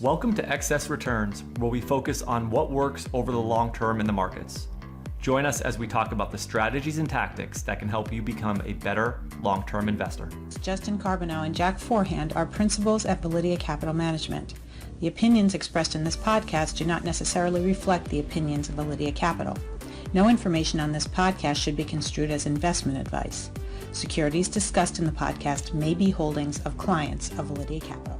Welcome to Excess Returns, where we focus on what works over the long term in the markets. Join us as we talk about the strategies and tactics that can help you become a better long-term investor. Justin Carbonell and Jack Forehand are principals at Validia Capital Management. The opinions expressed in this podcast do not necessarily reflect the opinions of Validia Capital. No information on this podcast should be construed as investment advice. Securities discussed in the podcast may be holdings of clients of Validia Capital.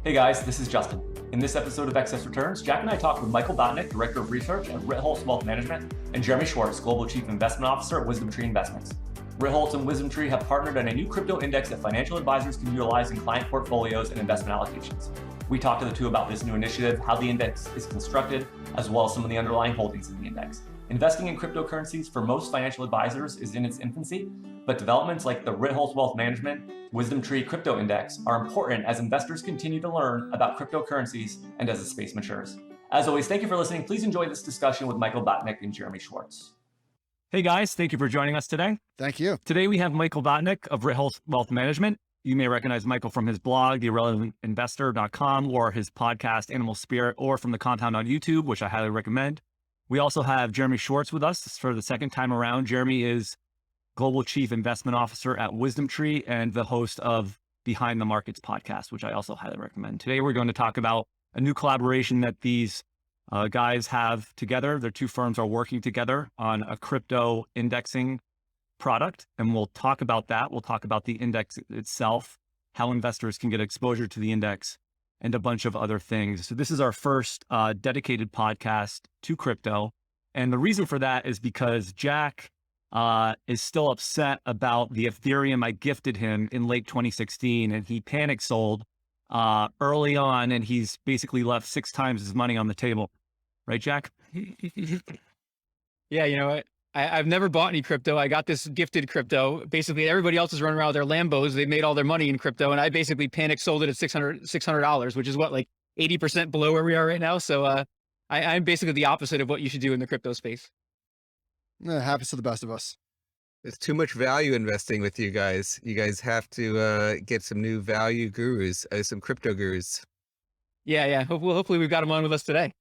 Hey guys, this is Justin. In this episode of Excess Returns, Jack and I talk with Michael Batnick, Director of Research at Ritholtz Wealth Management, and Jeremy Schwartz, Global Chief Investment Officer at WisdomTree Investments. Ritholtz and WisdomTree have partnered on a new crypto index that financial advisors can utilize in client portfolios and investment allocations. We talked to the two about this new initiative, how the index is constructed, as well as some of the underlying holdings in the index. Investing in cryptocurrencies for most financial advisors is in its infancy, but developments like the Ritholtz Wealth Management WisdomTree Crypto Index are important as investors continue to learn about cryptocurrencies and as the space matures. As always, thank you for listening. Please enjoy this discussion with Michael Batnick and Jeremy Schwartz. Hey guys, thank you for joining us today. Thank you. Today we have Michael Batnick of Ritholtz Wealth Management. You may recognize Michael from his blog, theirrelevantinvestor.com, or his podcast, Animal Spirit, or from the Compound on YouTube, which I highly recommend. We also have Jeremy Schwartz with us for the second time around. Jeremy is Global Chief Investment Officer at WisdomTree and the host of Behind the Markets podcast, which I also highly recommend. Today, we're going to talk about a new collaboration that these guys have together. Their two firms are working together on a crypto indexing product, and we'll talk about that. We'll talk about the index itself, how investors can get exposure to the index, and a bunch of other things. So this is our first dedicated podcast to crypto. And the reason for that is because Jack is still upset about the Ethereum I gifted him in late 2016, and he panic sold early on, and he's basically left 6 times his money on the table. Right, Jack? Yeah, you know what? I've never bought any crypto. I got this gifted crypto. Basically, everybody else is running around with their Lambos. They made all their money in crypto, and I basically panic sold it at $600, which is what, like 80% below where we are right now. So I'm basically the opposite of what you should do in the crypto space. It happens to the best of us. There's too much value investing with you guys. You guys have to get some new value gurus, some crypto gurus. Yeah. Hopefully we've got them on with us today.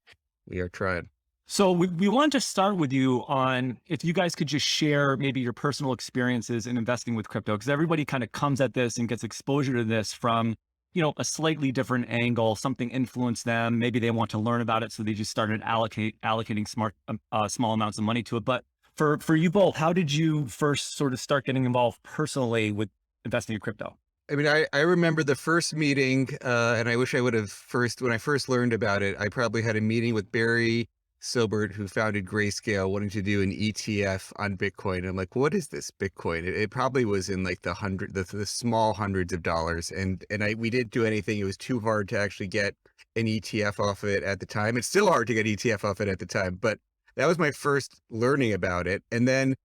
We are trying. So we want to start with you on if you guys could just share maybe your personal experiences in investing with crypto, because everybody kind of comes at this and gets exposure to this from, you know, a slightly different angle. Something influenced them. Maybe they want to learn about it, so they just started allocating small amounts of money to it. But for you both, how did you first sort of start getting involved personally with investing in crypto? I mean, I remember the first meeting, and I wish I would have when I first learned about it, I probably had a meeting with Barry Silbert, who founded Grayscale, wanting to do an ETF on Bitcoin. I'm like, what is this Bitcoin? It probably was in like the small hundreds of dollars. And we didn't do anything. It was too hard to actually get an ETF off of it at the time. It's still hard to get ETF off it at the time, but that was my first learning about it. And then,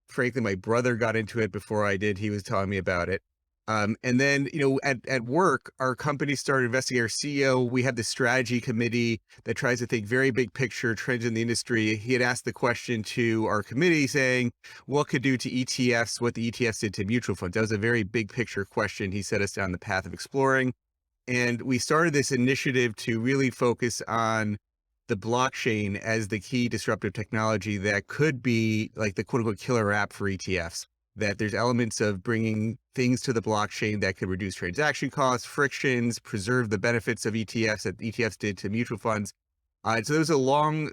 frankly, my brother got into it before I did. He was telling me about it. And then, at work, our company started investing. Our CEO, we have the strategy committee that tries to think very big picture trends in the industry. He had asked the question to our committee saying, what could do to ETFs, what the ETFs did to mutual funds? That was a very big picture question. He set us down the path of exploring. And we started this initiative to really focus on the blockchain as the key disruptive technology that could be like the quote unquote killer app for ETFs. That there's elements of bringing things to the blockchain that could reduce transaction costs, frictions, preserve the benefits of ETFs that ETFs did to mutual funds. So it's a long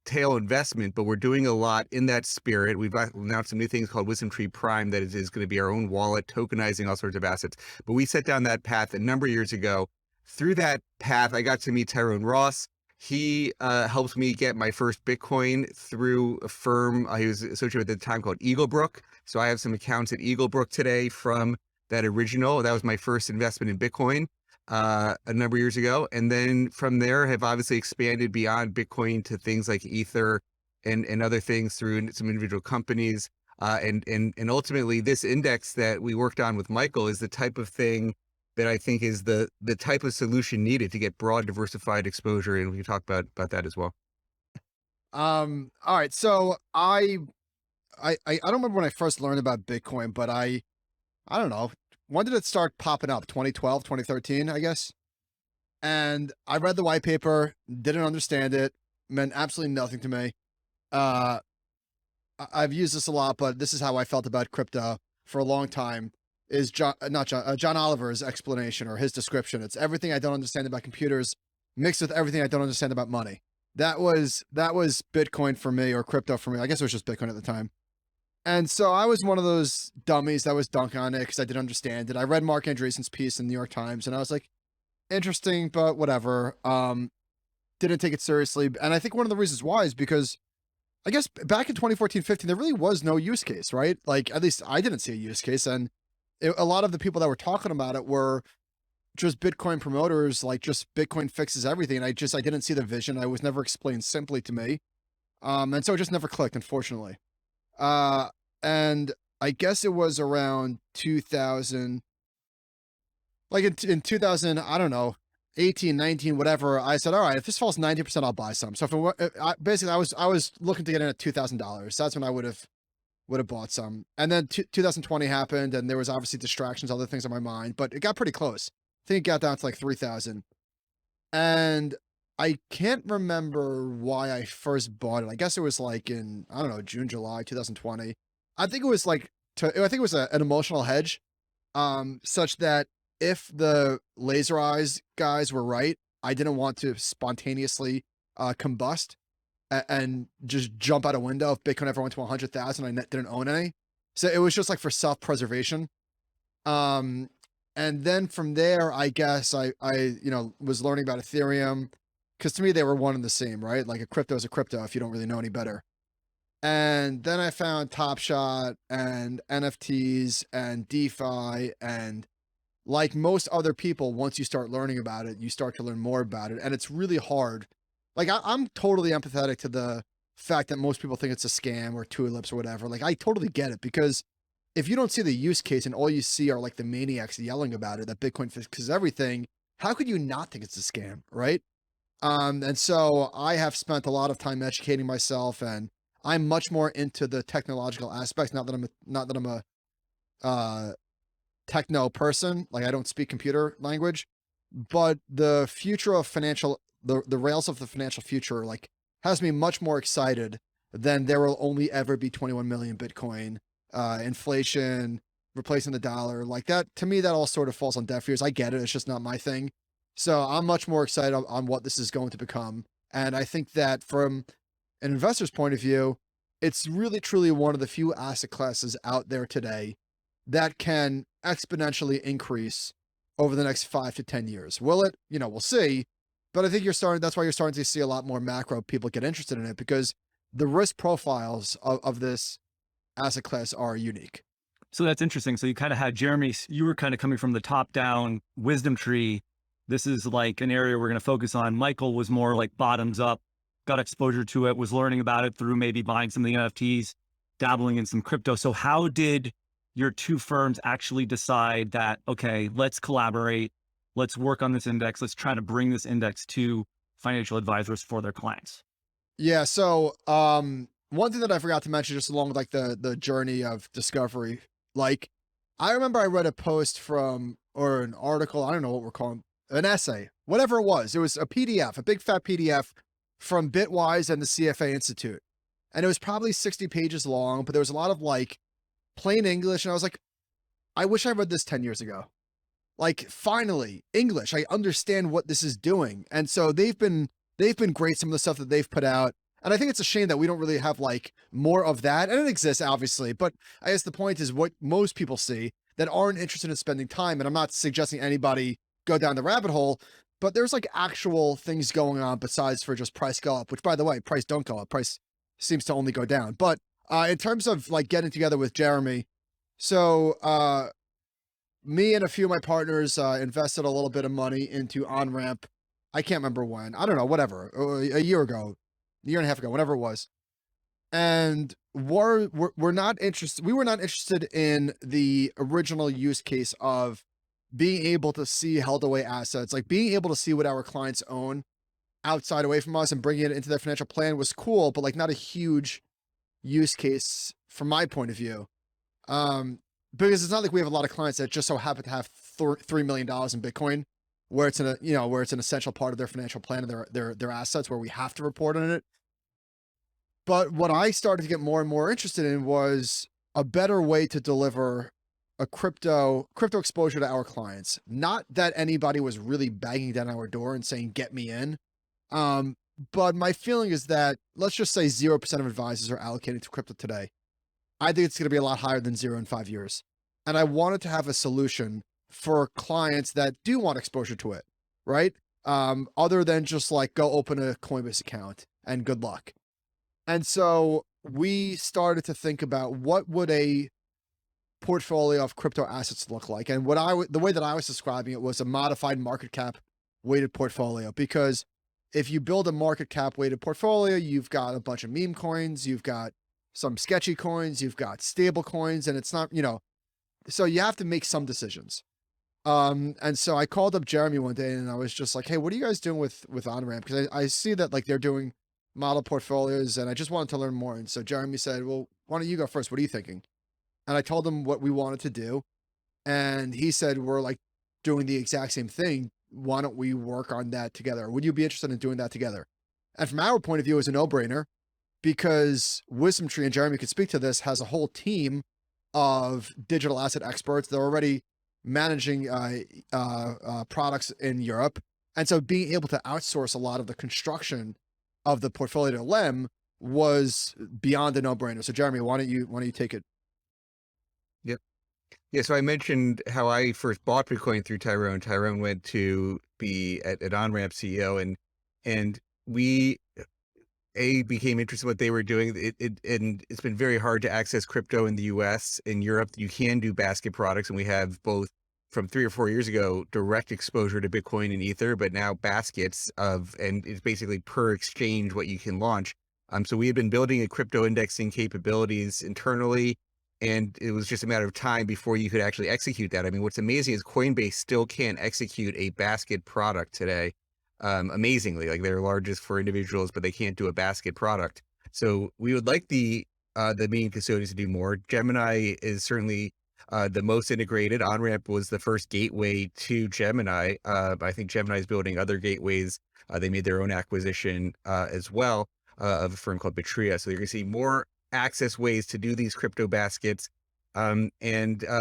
tail investment, but we're doing a lot in that spirit. We've announced some new things called WisdomTree Prime that is going to be our own wallet, tokenizing all sorts of assets. But we set down that path a number of years ago. Through that path, I got to meet Tyrone Ross. He helped me get my first Bitcoin through a firm he was associated with at the time called Eaglebrook. So I have some accounts at Eaglebrook today from that original. That was my first investment in Bitcoin a number of years ago. And then from there have obviously expanded beyond Bitcoin to things like Ether and other things through some individual companies. And ultimately this index that we worked on with Michael is the type of thing that I think is the type of solution needed to get broad diversified exposure. And we can talk about that as well. All right. So I don't remember when I first learned about Bitcoin, but I don't know. When did it start popping up? 2012, 2013, I guess? And I read the white paper, didn't understand it, meant absolutely nothing to me. I've used this a lot, but this is how I felt about crypto for a long time. Is John Oliver's explanation or his description? It's everything I don't understand about computers mixed with everything I don't understand about money. That was Bitcoin for me, or crypto for me. I guess it was just Bitcoin at the time. And so I was one of those dummies that was dunking on it because I didn't understand it. I read Mark Andreessen's piece in the New York Times, and I was like, interesting, but whatever. Didn't take it seriously. And I think one of the reasons why is because I guess back in 2014, 15, there really was no use case, right? Like, at least I didn't see a use case. And a lot of the people that were talking about it were just Bitcoin promoters, like just Bitcoin fixes everything. And I didn't see the vision. I was never explained simply to me. And so it just never clicked, unfortunately. And I guess it was around 2000, like in 2000, I don't know, 18, 19, whatever. I said, all right, if this falls 90%, I'll buy some. So if it were, basically I was looking to get in at $2,000. That's when I would have bought some. And then 2020 happened, and there was obviously distractions, other things on my mind, but it got pretty close. I think it got down to like 3,000. And I can't remember why I first bought it. I guess it was like in, I don't know, June, July, 2020. I think it was like, I think it was an emotional hedge, such that if the laser eyes guys were right, I didn't want to spontaneously combust and just jump out a window if Bitcoin ever went to 100,000. I didn't own any. So it was just like for self-preservation. And then from there, I guess I was learning about Ethereum, because to me, they were one and the same, right? Like a crypto is a crypto if you don't really know any better. And then I found Top Shot and NFTs and DeFi, and like most other people, once you start learning about it, you start to learn more about it. And it's really hard. Like I'm totally empathetic to the fact that most people think it's a scam or tulips or whatever. Like I totally get it, because if you don't see the use case and all you see are like the maniacs yelling about it, that Bitcoin fixes everything, how could you not think it's a scam, right? And so I have spent a lot of time educating myself, and I'm much more into the technological aspects. Not that I'm a techno person. Like I don't speak computer language, but the future of the rails of the financial future, like, has me much more excited than there will only ever be 21 million Bitcoin, inflation, replacing the dollar. Like that, to me, that all sort of falls on deaf ears. I get it. It's just not my thing. So I'm much more excited on what this is going to become. And I think that from an investor's point of view, it's really truly one of the few asset classes out there today that can exponentially increase over the next 5 to 10 years. Will it? We'll see. But I think that's why you're starting to see a lot more macro people get interested in it, because the risk profiles of this asset class are unique. So that's interesting. So you kind of had Jeremy, you were kind of coming from the top down wisdom tree. This is like an area we're going to focus on. Michael was more like bottoms up, got exposure to it, was learning about it through maybe buying some of the NFTs, dabbling in some crypto. So how did your two firms actually decide that, okay, let's collaborate, let's work on this index, let's try to bring this index to financial advisors for their clients? Yeah. So one thing that I forgot to mention, just along with like the journey of discovery, like I remember I read a post or an article, I don't know what we're calling, an essay, whatever it was. It was a PDF, a big fat PDF from Bitwise and the CFA Institute. And it was probably 60 pages long, but there was a lot of like plain English. And I was like, I wish I read this 10 years ago. Like, finally, English, I understand what this is doing. And so they've been great, some of the stuff that they've put out. And I think it's a shame that we don't really have like more of that. And it exists, obviously. But I guess the point is what most people see that aren't interested in spending time. And I'm not suggesting anybody go down the rabbit hole, but there's like actual things going on besides for just price go up, which, by the way, price don't go up. Price seems to only go down. But in terms of like getting together with Jeremy, so me and a few of my partners invested a little bit of money into OnRamp. I can't remember when. I don't know, whatever. A year and a half ago, whatever it was. And we're not interested. We were not interested in the original use case of being able to see held away assets, like being able to see what our clients own outside away from us and bringing it into their financial plan was cool, but like not a huge use case from my point of view. Because it's not like we have a lot of clients that just so happen to have $3 million in Bitcoin where it's where it's an essential part of their financial plan and their assets, where we have to report on it. But what I started to get more and more interested in was a better way to deliver a crypto exposure to our clients. Not that anybody was really banging down our door and saying, get me in. But my feeling is that, let's just say 0% of advisors are allocating to crypto today. I think it's going to be a lot higher than 0 in 5 years. And I wanted to have a solution for clients that do want exposure to it, right? Other than just like go open a Coinbase account and good luck. And so we started to think about what would a portfolio of crypto assets look like. And the way that I was describing it was a modified market cap weighted portfolio, because if you build a market cap weighted portfolio, you've got a bunch of meme coins, you've got some sketchy coins, you've got stable coins, and it's not, so you have to make some decisions. And so I called up Jeremy one day and I was just like, hey, what are you guys doing with OnRamp? Because I see that like they're doing model portfolios and I just wanted to learn more. And so Jeremy said, well, why don't you go first? What are you thinking? And I told him what we wanted to do. And he said, we're like doing the exact same thing. Why don't we work on that together? Would you be interested in doing that together? And from our point of view, it was a no-brainer, because WisdomTree, and Jeremy could speak to this, has a whole team of digital asset experts. They're already managing products in Europe. And so being able to outsource a lot of the construction of the portfolio to Lem was beyond a no-brainer. So Jeremy, why don't you take it? Yep. Yeah. So I mentioned how I first bought Bitcoin through Tyrone. Tyrone went to be at OnRamp CEO, and we became interested in what they were doing. And it's been very hard to access crypto in the US. In Europe, you can do basket products, and we have both from 3 or 4 years ago, direct exposure to Bitcoin and Ether, but now baskets and it's basically per exchange what you can launch. So we had been building a crypto indexing capabilities internally, and it was just a matter of time before you could actually execute that. I mean, what's amazing is Coinbase still can't execute a basket product today. Amazingly, like they're largest for individuals, but they can't do a basket product. So we would like the main custodians to do more. Gemini is certainly the most integrated. OnRamp was the first gateway to Gemini. I think Gemini is building other gateways. They made their own acquisition as well of a firm called Batria. So you're going to see more access ways to do these crypto baskets. So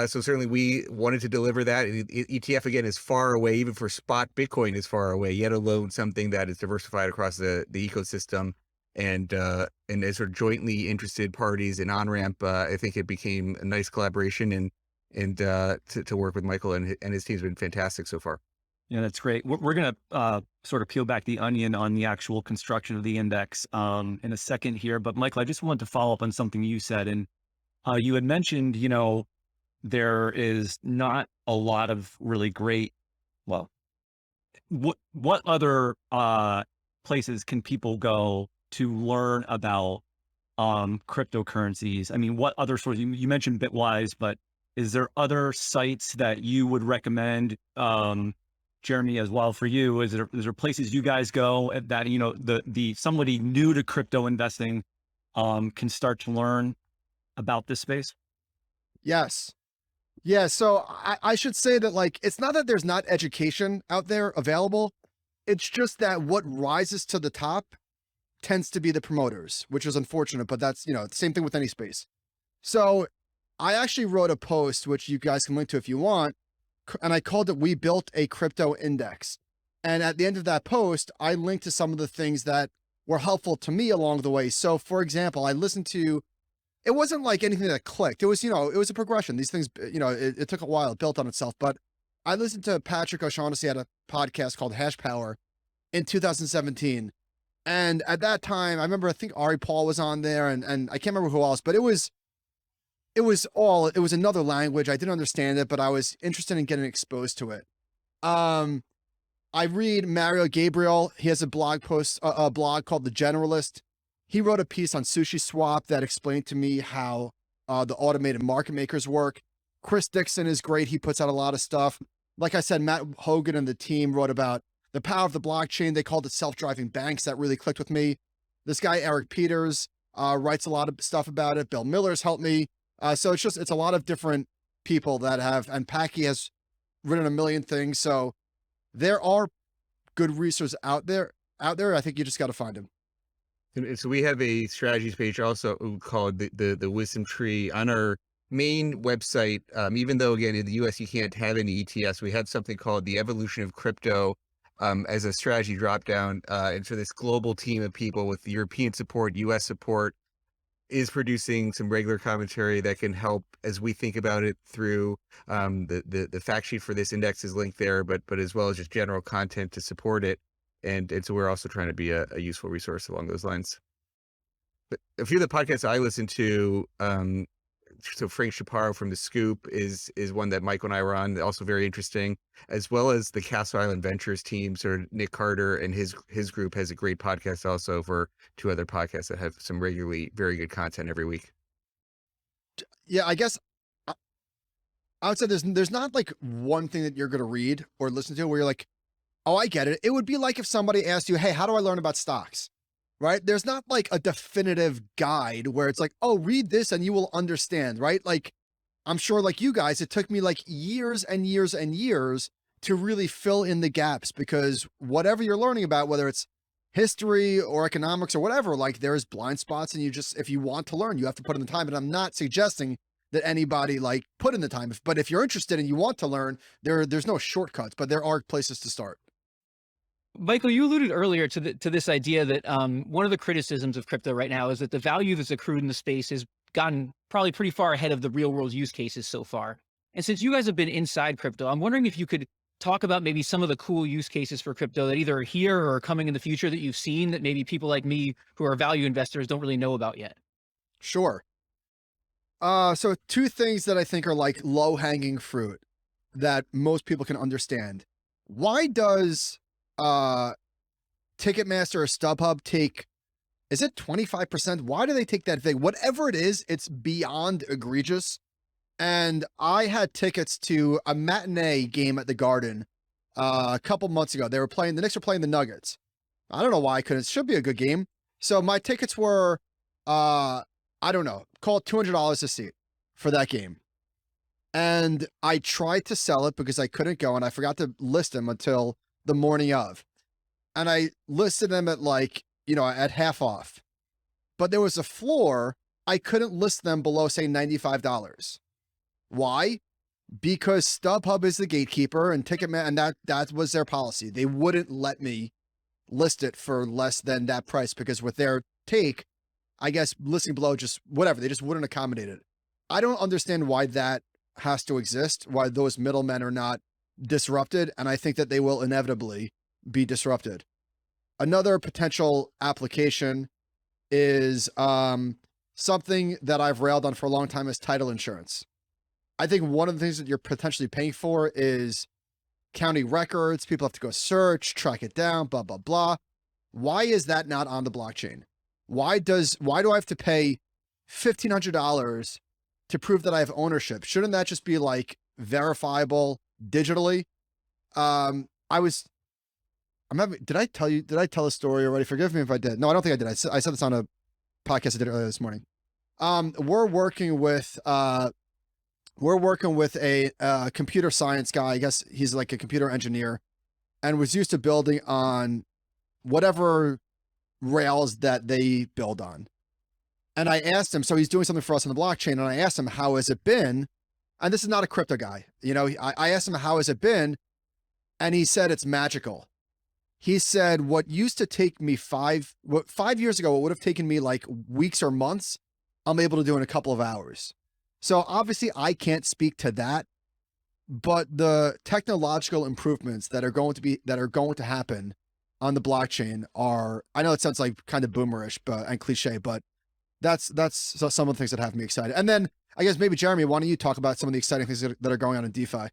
certainly we wanted to deliver that. ETF, again, is far away. Even for spot Bitcoin is far away, yet alone something that is diversified across the ecosystem. And as sort of jointly interested parties in OnRamp, I think it became a nice collaboration, and to work with Michael and his team's been fantastic so far. Yeah, that's great. We're going to sort of peel back the onion on the actual construction of the index in a second here. But Michael, I just wanted to follow up on something you said. And you had mentioned, there is not a lot of really great, well, what other places can people go to learn about cryptocurrencies? I mean, what other sources? You mentioned Bitwise, but is there other sites that you would recommend, Jeremy, as well for you? Is there places you guys go that, the somebody new to crypto investing can start to learn about this space? Yes. Yeah. So I should say that, like, it's not that there's not education out there available. It's just that what rises to the top tends to be the promoters, which is unfortunate, but that's, the same thing with any space. So I actually wrote a post, which you guys can link to if you want, and I called it, "We Built a Crypto Index." And at the end of that post, I linked to some of the things that were helpful to me along the way. So for example, I listened to, it wasn't like anything that clicked. It was, it was a progression. These things, it took a while, it built on itself. But I listened to Patrick O'Shaughnessy at a podcast called Hash Power in 2017. And at that time, I remember, I think Ari Paul was on there, and I can't remember who else, but it was another language. I didn't understand it, but I was interested in getting exposed to it. I read Mario Gabriel. He has a blog post, a blog called The Generalist. He wrote a piece on Sushi Swap that explained to me how the automated market makers work. Chris Dixon is great. He puts out a lot of stuff. Like I said, Matt Hogan and the team wrote about the power of the blockchain. They called it self-driving banks. That really clicked with me. This guy, Eric Peters, writes a lot of stuff about it. Bill Miller's helped me. So it's a lot of different people that have, and Packy has written a million things. So there are good resources out there. I think you just got to find them. And so we have a strategies page also called the Wisdom Tree on our main website. Even though again in the US you can't have any ETFs, we have something called the Evolution of Crypto as a strategy drop down. And so this global team of people with European support, US support, is producing some regular commentary that can help as we think about it through the fact sheet for this index is linked there, but as well as just general content to support it. And so we're also trying to be a useful resource along those lines. But a few of the podcasts I listen to, so Frank Chaparro from The Scoop is one that Michael and I were on, also very interesting, as well as the Castle Island Ventures team. So Nick Carter and his group has a great podcast also for two other podcasts that have some regularly very good content every week. Yeah, I guess I would say there's not like one thing that you're going to read or listen to where you're like, oh, I get it. It would be like if somebody asked you, hey, how do I learn about stocks? Right? There's not like a definitive guide where it's like, oh, read this and you will understand, right? Like, I'm sure like you guys, it took me like years and years and years to really fill in the gaps, because whatever you're learning about, whether it's history or economics or whatever, like there's blind spots, and you just, if you want to learn, you have to put in the time. And I'm not suggesting that anybody like put in the time, but if you're interested and you want to learn, there's no shortcuts, but there are places to start. Michael, you alluded earlier to this idea that one of the criticisms of crypto right now is that the value that's accrued in the space has gotten probably pretty far ahead of the real world use cases so far. And since you guys have been inside crypto, I'm wondering if you could talk about maybe some of the cool use cases for crypto that either are here or are coming in the future that you've seen that maybe people like me who are value investors don't really know about yet. Sure. So two things that I think are like low hanging fruit that most people can understand. Why does Ticketmaster or StubHub take, is it 25%? Why do they take that big? Whatever it is, it's beyond egregious. And I had tickets to a matinee game at the Garden a couple months ago. The Knicks were playing the Nuggets. I don't know why I couldn't. It should be a good game. So my tickets were, I don't know, call it $200 a seat for that game. And I tried to sell it because I couldn't go, and I forgot to list them until the morning of. And I listed them at like, at half off. But there was a floor. I couldn't list them below, say, $95. Why? Because StubHub is the gatekeeper and Ticketmaster, and that was their policy. They wouldn't let me list it for less than that price, because with their take, I guess listing below just whatever, they just wouldn't accommodate it. I don't understand why that has to exist, why those middlemen are not disrupted, and I think that they will inevitably be disrupted. Another potential application is something that I've railed on for a long time is title insurance. I think one of the things that you're potentially paying for is county records. People have to go search, track it down, blah, blah, blah. Why is that not on the blockchain? Why do I have to pay $1,500 to prove that I have ownership? Shouldn't that just be like verifiable digitally? Did I tell a story already? Forgive me if I did. No, I don't think I did. I said this on a podcast I did earlier this morning. We're working with a computer science guy. I guess he's like a computer engineer and was used to building on whatever rails that they build on. And I asked him, so he's doing something for us on the blockchain. And I asked him, how has it been? And this is not a crypto guy. I asked him, how has it been? And he said, it's magical. He said, what used to take me 5 years ago, it would have taken me like weeks or months, I'm able to do in a couple of hours. So obviously I can't speak to that, but the technological improvements that are going to happen on the blockchain are, I know it sounds like kind of boomerish, and cliche, but that's some of the things that have me excited. And then I guess maybe Jeremy, why don't you talk about some of the exciting things that are going on in DeFi?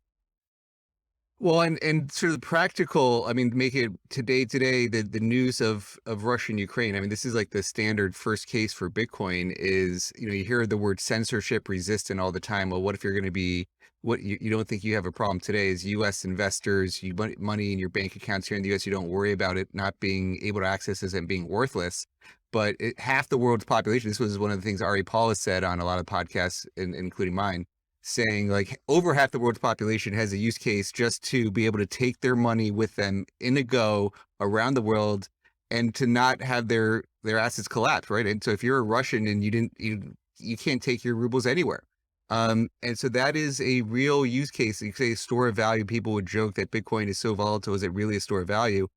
Well, and sort of the practical, make it today, the news of Russia and Ukraine. This is like the standard first case for Bitcoin is, you hear the word censorship resistant all the time. Well, what if you're going to be, what you don't think you have a problem today is U.S. investors, you put money in your bank accounts here in the U.S., you don't worry about it not being able to access this and being worthless. But half the world's population, this was one of the things Ari Paul has said on a lot of podcasts, including mine, saying like over half the world's population has a use case just to be able to take their money with them in a go around the world and to not have their assets collapse, right? And so if you're a Russian and you can't take your rubles anywhere. And so that is a real use case. You say store of value. People would joke that Bitcoin is so volatile. Is it really a store of value?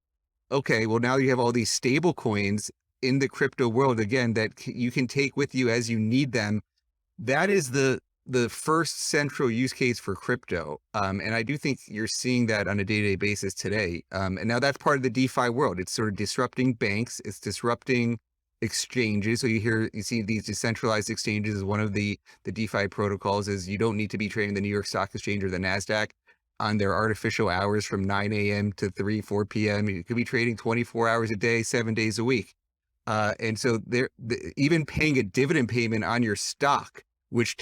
Okay, well, now you have all these stable coins in the crypto world, again, that you can take with you as you need them. That is the first central use case for crypto. And I do think you're seeing that on a day-to-day basis today. And now that's part of the DeFi world. It's sort of disrupting banks. It's disrupting exchanges. So you see these decentralized exchanges as one of the DeFi protocols is you don't need to be trading the New York Stock Exchange or the NASDAQ on their artificial hours from 9 a.m. to 4 p.m. You could be trading 24 hours a day, 7 days a week. And so even paying a dividend payment on your stock, which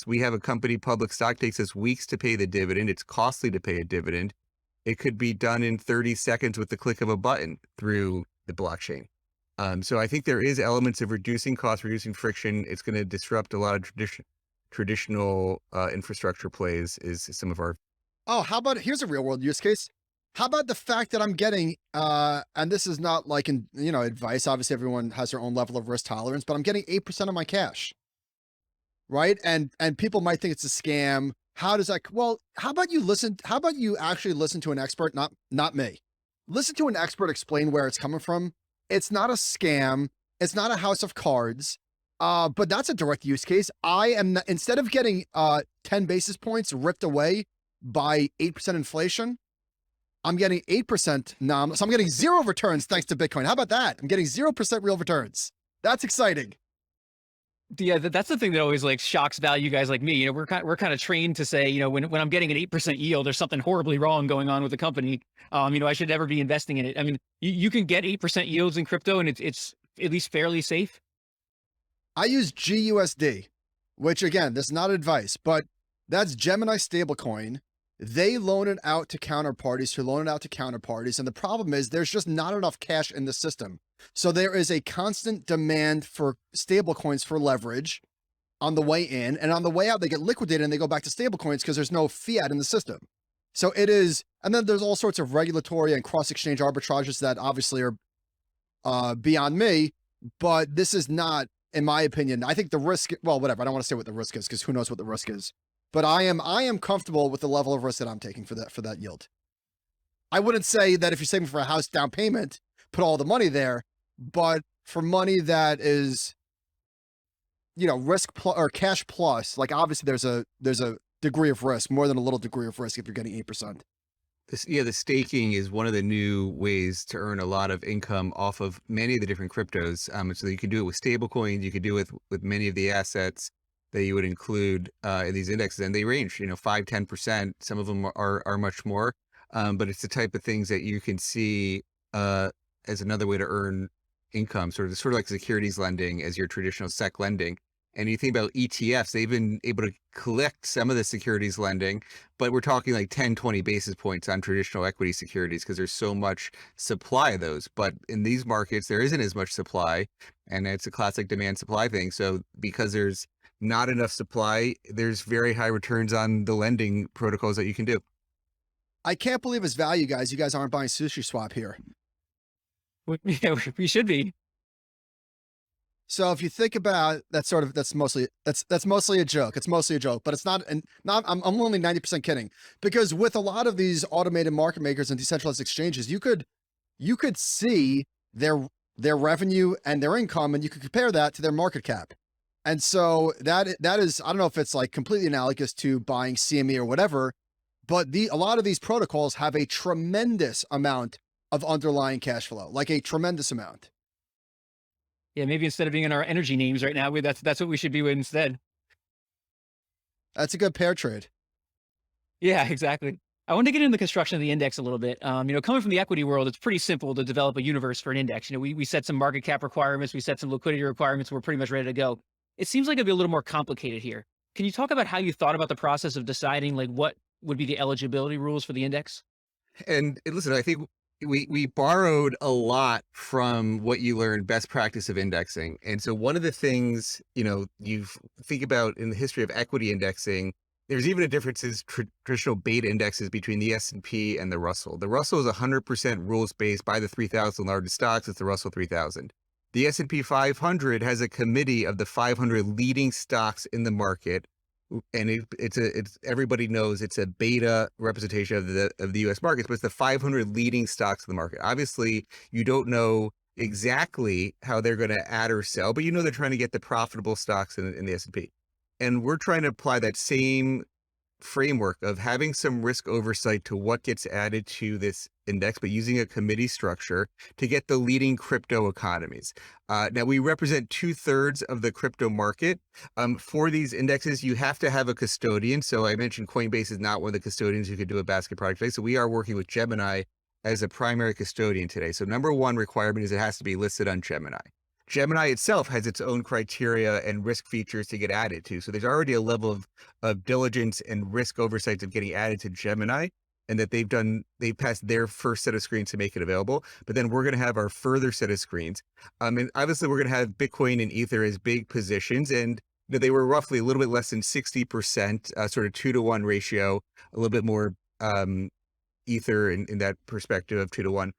we have a company, public stock, takes us weeks to pay the dividend. It's costly to pay a dividend. It could be done in 30 seconds with the click of a button through the blockchain. So I think there is elements of reducing costs, reducing friction. It's going to disrupt a lot of traditional infrastructure plays is some of our. Oh, how about, here's a real world use case. How about the fact that I'm getting, and this is not like, advice, obviously everyone has their own level of risk tolerance, but I'm getting 8% of my cash, right? And people might think it's a scam. How does that, well, how about you actually listen to an expert, not me. Listen to an expert explain where it's coming from. It's not a scam. It's not a house of cards. But that's a direct use case. Instead of getting 10 basis points ripped away by 8% inflation, I'm getting 8% nominal. So I'm getting 0 returns thanks to Bitcoin. How about that? I'm getting 0% real returns. That's exciting. Yeah, that's the thing that always like shocks value guys like me. We're kind of trained to say, when I'm getting an 8% yield, there's something horribly wrong going on with the company. I should never be investing in it. I mean, you can get 8% yields in crypto, and it's at least fairly safe. I use GUSD, which again, this is not advice, but that's Gemini stablecoin. They loan it out to counterparties who loan it out to counterparties. And the problem is there's just not enough cash in the system. So there is a constant demand for stablecoins for leverage on the way in, and on the way out, they get liquidated and they go back to stablecoins because there's no fiat in the system. So it is, and then there's all sorts of regulatory and cross-exchange arbitrages that obviously are beyond me, but this is not, in my opinion, I think the risk, well, whatever, I don't want to say what the risk is because who knows what the risk is. But I am comfortable with the level of risk that I'm taking for that yield. I wouldn't say that if you're saving for a house down payment, put all the money there, but for money that is, risk or cash plus, like obviously there's a degree of risk, more than a little degree of risk if you're getting 8%. The staking is one of the new ways to earn a lot of income off of many of the different cryptos. So you can do it with stablecoins, you could do it with many of the assets that you would include in these indexes, and they range, 5-10%. Some of them are much more, but it's the type of things that you can see as another way to earn income, sort of like securities lending as your traditional SEC lending. And you think about ETFs, they've been able to collect some of the securities lending, but we're talking like 10, 20 basis points on traditional equity securities because there's so much supply of those. But in these markets, there isn't as much supply, and it's a classic demand supply thing. So because there's not enough supply, there's very high returns on the lending protocols that you can do. I can't believe it's value, guys. You guys aren't buying Sushi Swap here. Yeah, we should be. So if you think about that's mostly a joke. It's mostly a joke, but it's not. And I'm only 90% kidding, because with a lot of these automated market makers and decentralized exchanges, you could see their revenue and their income, and you could compare that to their market cap. And so that is, I don't know if it's like completely analogous to buying CME or whatever, but a lot of these protocols have a tremendous amount of underlying cash flow, like a tremendous amount. Yeah, maybe instead of being in our energy names right now, that's what we should be with instead. That's a good pair trade. Yeah, exactly. I want to get into the construction of the index a little bit. Coming from the equity world, it's pretty simple to develop a universe for an index. We set some market cap requirements, we set some liquidity requirements, we're pretty much ready to go. It seems like it'd be a little more complicated here. Can you talk about how you thought about the process of deciding like what would be the eligibility rules for the index? And listen, I think we borrowed a lot from what you learned, best practice of indexing. And so one of the things, you think about in the history of equity indexing there's even a difference in traditional beta indexes between the S&P and the Russell. The Russell is 100% rules-based by the 3,000 largest stocks. It's the Russell 3000. The S&P 500 has a committee of the 500 leading stocks in the market, and it's everybody knows it's a beta representation of the U.S. markets, but it's the 500 leading stocks in the market. Obviously, you don't know exactly how they're going to add or sell, but you know they're trying to get the profitable stocks in the S&P. And we're trying to apply that same framework of having some risk oversight to what gets added to this index, but using a committee structure to get the leading crypto economies. Now, we represent 2/3 of the crypto market. For these indexes, you have to have a custodian. So I mentioned Coinbase is not one of the custodians you could do a basket product today. So we are working with Gemini as a primary custodian today. So number one requirement is it has to be listed on Gemini. Gemini itself has its own criteria and risk features to get added to. So there's already a level of diligence and risk oversight of getting added to Gemini, and that they've passed their first set of screens to make it available. But then we're going to have our further set of screens. And obviously we're going to have Bitcoin and Ether as big positions. And they were roughly a little bit less than 60%, sort of 2-to-1 ratio, a little bit more Ether in that perspective of 2-to-1.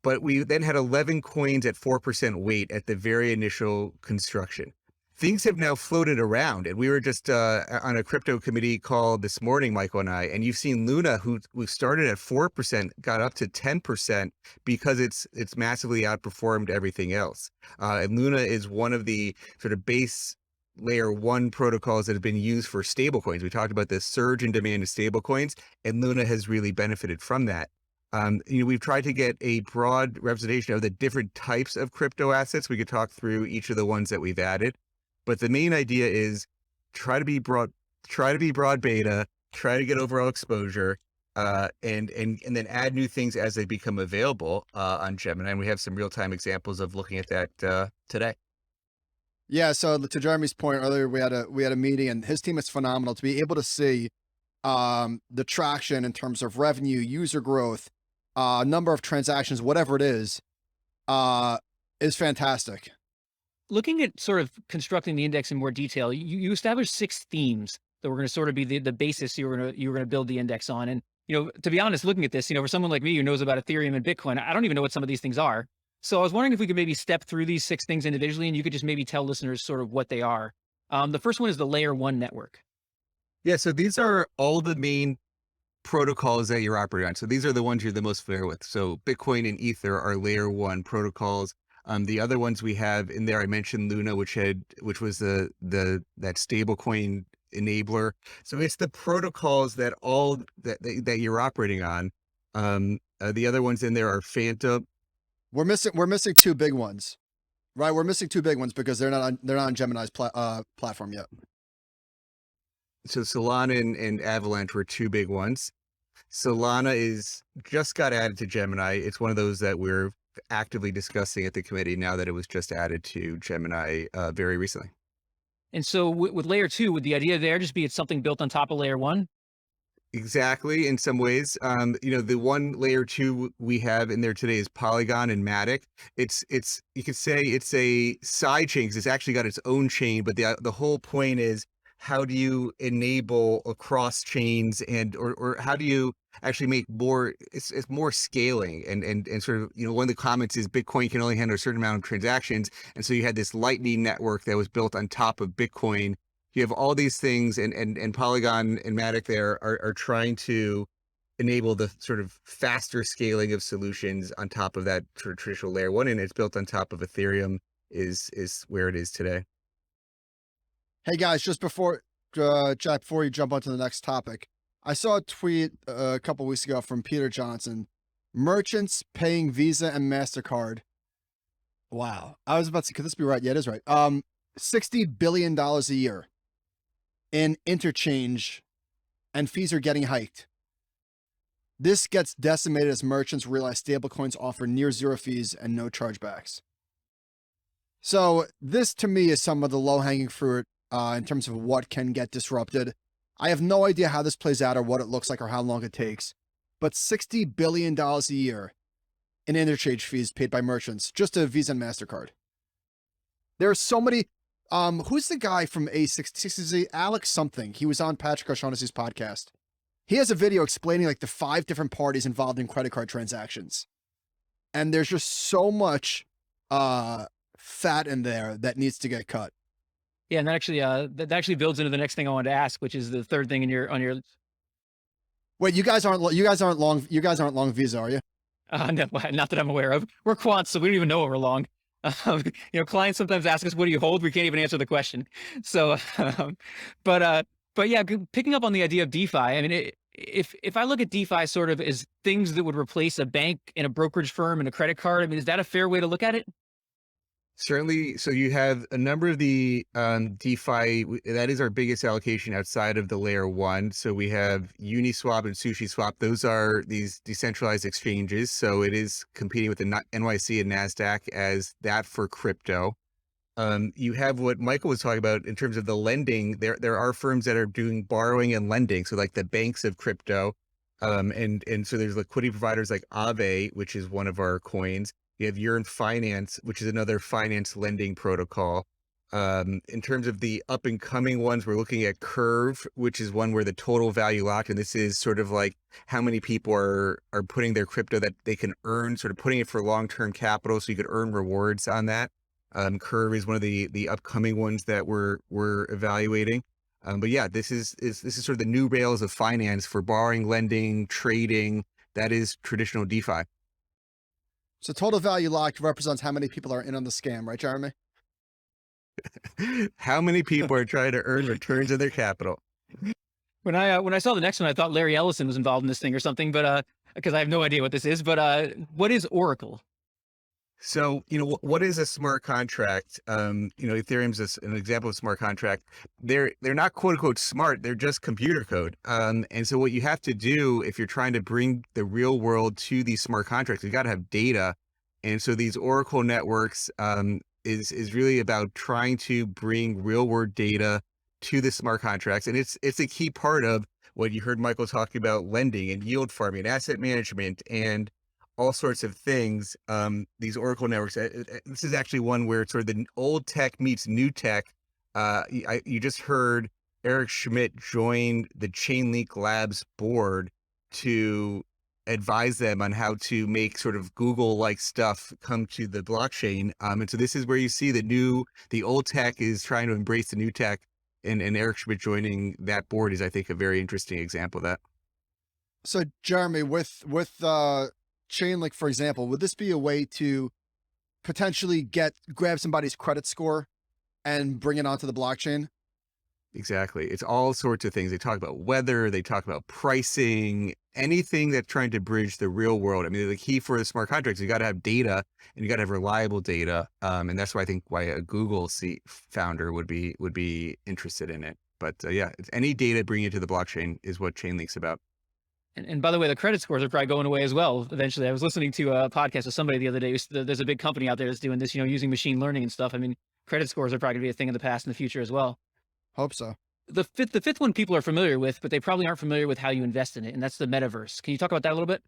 But we then had 11 coins at 4% weight at the very initial construction. Things have now floated around, and we were just on a crypto committee call this morning, Michael and I, and you've seen Luna, who started at 4%, got up to 10% because it's massively outperformed everything else. And Luna is one of the sort of base layer 1 protocols that have been used for stablecoins. We talked about the surge in demand of stablecoins, and Luna has really benefited from that. We've tried to get a broad representation of the different types of crypto assets. We could talk through each of the ones that we've added, but the main idea is try to be broad beta, try to get overall exposure, and then add new things as they become available on Gemini. And we have some real-time examples of looking at that today. Yeah. So to Jeremy's point earlier, we had a meeting, and his team is phenomenal. To be able to see the traction in terms of revenue, user growth, number of transactions, whatever it is fantastic. Looking at sort of constructing the index in more detail, you established 6 themes that were going to sort of be the basis you were going to build the index on. And, to be honest, looking at this, for someone like me who knows about Ethereum and Bitcoin, I don't even know what some of these things are. So I was wondering if we could maybe step through these 6 things individually, and you could just maybe tell listeners sort of what they are. The first one is the layer 1 network. Yeah, so these are all the main protocols that you're operating on. So these are the ones you're the most familiar with. So Bitcoin and Ether are layer 1 protocols. The other ones we have in there, I mentioned Luna, which was that stablecoin enabler. So it's the protocols that you're operating on. The other ones in there are Phantom. We're missing 2 big ones, right? We're missing 2 big ones because they're not on Gemini's platform yet. So Solana and Avalanche were 2 big ones. Solana just got added to Gemini. It's one of those that we're actively discussing at the committee now that it was just added to Gemini very recently. And so with layer 2, would the idea there just be it's something built on top of layer 1? Exactly. In some ways, the one layer 2 we have in there today is Polygon and Matic. You could say it's a side chain because it's actually got its own chain, but the whole point is, how do you enable across chains or how do you actually make more, it's more scaling and sort of, one of the comments is Bitcoin can only handle a certain amount of transactions. And so you had this Lightning network that was built on top of Bitcoin. You have all these things and Polygon and Matic there are trying to enable the sort of faster scaling of solutions on top of that sort of traditional layer 1. And it's built on top of Ethereum is where it is today. Hey guys, just before Jack, before you jump onto the next topic, I saw a tweet a couple weeks ago from Peter Johnson. Merchants paying Visa and MasterCard. Wow. I was about to say, could this be right? Yeah, it is right. $60 billion a year in interchange, and fees are getting hiked. This gets decimated as merchants realize stablecoins offer near zero fees and no chargebacks. So this to me is some of the low-hanging fruit in terms of what can get disrupted. I have no idea how this plays out or what it looks like or how long it takes, but $60 billion a year in interchange fees paid by merchants, just to Visa and MasterCard. There are so many, Who's the guy from A60? Alex something. He was on Patrick O'Shaughnessy's podcast. He has a video explaining like the 5 different parties involved in credit card transactions. And there's just so much fat in there that needs to get cut. Yeah, and that actually builds into the next thing I wanted to ask, which is the third thing on your. Wait, you guys aren't long Visa, are you? No, not that I'm aware of. We're quants, so we don't even know what we're long. Clients sometimes ask us, "What do you hold?" We can't even answer the question. So, but yeah, picking up on the idea of DeFi. I mean, if I look at DeFi sort of as things that would replace a bank and a brokerage firm and a credit card, I mean, is that a fair way to look at it? Certainly. So you have a number of the DeFi, that is our biggest allocation outside of the layer 1. So we have Uniswap and SushiSwap. Those are these decentralized exchanges. So it is competing with the NYC and NASDAQ as that for crypto. You have what Michael was talking about in terms of the lending. There are firms that are doing borrowing and lending. So like the banks of crypto. And so there's liquidity providers like Aave, which is one of our coins. You have Yearn Finance, which is another finance lending protocol. In terms of the up and coming ones, we're looking at Curve, which is one where the total value locked, and this is sort of like how many people are putting their crypto that they can earn, sort of putting it for long-term capital, so you could earn rewards on that. Curve is one of the upcoming ones that we're evaluating. But yeah, this is sort of the new rails of finance for borrowing, lending, trading. That is traditional DeFi. So total value locked represents how many people are in on the scam, right, Jeremy? How many people are trying to earn returns on their capital? When I saw the next one, I thought Larry Ellison was involved in this thing or something, but because I have no idea what this is. But what is Oracle? So, what is a smart contract? Ethereum's an example of smart contract. They're not quote unquote smart. They're just computer code. And so what you have to do if you're trying to bring the real world to these smart contracts, you got to have data. And so these Oracle networks is really about trying to bring real world data to the smart contracts. And it's a key part of what you heard Michael talking about, lending and yield farming and asset management and all sorts of things. These Oracle networks, this is actually one where it's sort of the old tech meets new tech. You just heard Eric Schmidt join the Chainlink Labs board to advise them on how to make sort of Google-like stuff come to the blockchain. And so this is where you see the old tech is trying to embrace the new tech, and Eric Schmidt joining that board is, I think, a very interesting example of that. So Jeremy, with Chainlink, for example, would this be a way to potentially grab somebody's credit score and bring it onto the blockchain? Exactly. It's all sorts of things. They talk about weather, they talk about pricing, anything that's trying to bridge the real world. I mean, the key for the smart contracts, you got to have data and you got to have reliable data. And that's why I think why a Google founder would be interested in it. But yeah, any data bringing it to the blockchain is what Chainlink's about. And by the way, the credit scores are probably going away as well eventually. I was listening to a podcast with somebody the other day. There's a big company out there that's doing this, using machine learning and stuff. I mean, credit scores are probably going to be a thing in the past and the future as well. Hope so. The fifth one people are familiar with, but they probably aren't familiar with how you invest in it, and that's the Metaverse. Can you talk about that a little bit?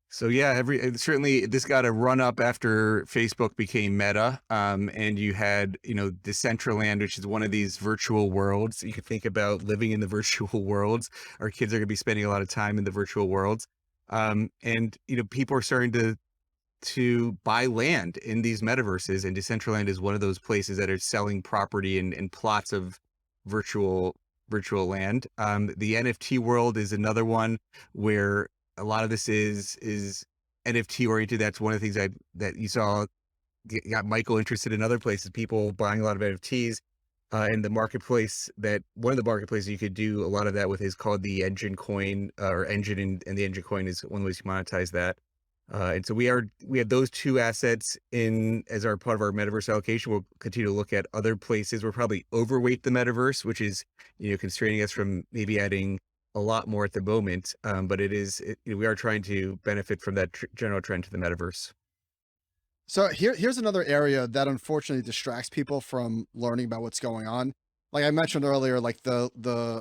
So yeah, certainly this got a run up after Facebook became Meta, and you had Decentraland, which is one of these virtual worlds. You can think about living in the virtual worlds. Our kids are going to be spending a lot of time in the virtual worlds, and people are starting to buy land in these metaverses, and Decentraland is one of those places that are selling property and plots of virtual land. The NFT world is another one where a lot of this is NFT oriented. That's one of the things that you saw got Michael interested in other places, people buying a lot of NFTs. In the marketplace, one of the marketplaces you could do a lot of that with is called the Engine Coin, or Engine, and the Engine Coin is one of the ways you monetize that. And so we have those two assets as our part of our Metaverse allocation. We'll continue to look at other places. We're probably overweight the Metaverse, which is constraining us from maybe adding a lot more at the moment. But we are trying to benefit from that general trend to the Metaverse. So here's another area that unfortunately distracts people from learning about what's going on. Like I mentioned earlier, like a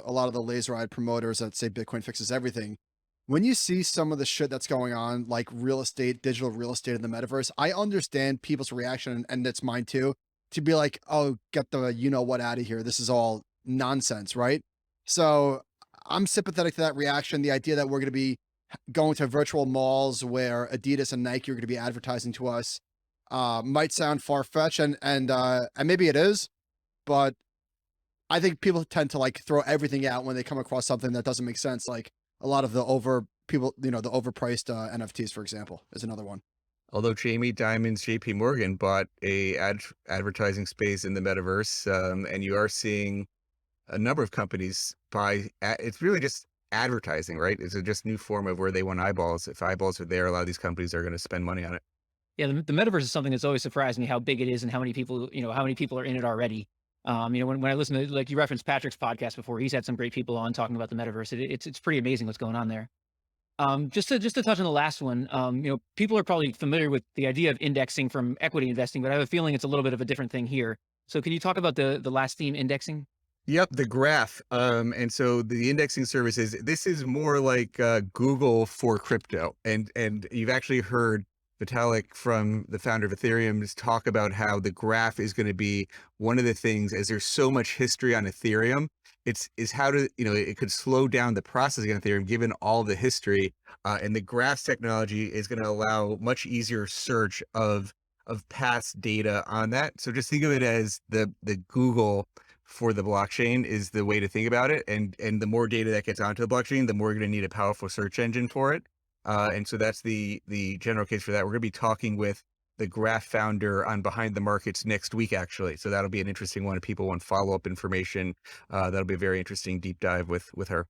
lot of the laser eyed promoters that say Bitcoin fixes everything. When you see some of the shit that's going on, like digital real estate in the Metaverse, I understand people's reaction, and it's mine too, to be like, oh, get the you know what out of here. This is all nonsense, right? So I'm sympathetic to that reaction. The idea that we're going to be going to virtual malls where Adidas and Nike are going to be advertising to us might sound far-fetched, and maybe it is, but I think people tend to like throw everything out when they come across something that doesn't make sense. Like a lot of the the overpriced NFTs, for example, is another one. Although Jamie Dimon's JP Morgan bought a advertising space in the metaverse, and you are seeing a number of companies buy, it's really just advertising, right? It's a just new form of where they want eyeballs. If eyeballs are there, a lot of these companies are going to spend money on it. Yeah, the metaverse is something that's always surprised me how big it is and how many people, how many people are in it already. When I listen to, like you referenced Patrick's podcast before, he's had some great people on talking about the metaverse. It's pretty amazing what's going on there. Just to touch on the last one, people are probably familiar with the idea of indexing from equity investing, but I have a feeling it's a little bit of a different thing here. So can you talk about the last theme, indexing? Yep, the graph. And so the indexing services, this is more like Google for crypto. And you've actually heard Vitalik, from the founder of Ethereum, talk about how the graph is going to be one of the things, as there's so much history on Ethereum, is how to, it could slow down the processing on Ethereum given all the history. And the graphs technology is going to allow much easier search of past data on that. So just think of it as the Google for the blockchain is the way to think about it. And the more data that gets onto the blockchain, the more you're going to need a powerful search engine for it. And so that's the general case for that. We're going to be talking with the graph founder on Behind the Markets next week, actually. So that'll be an interesting one. If people want follow-up information, that'll be a very interesting deep dive with her.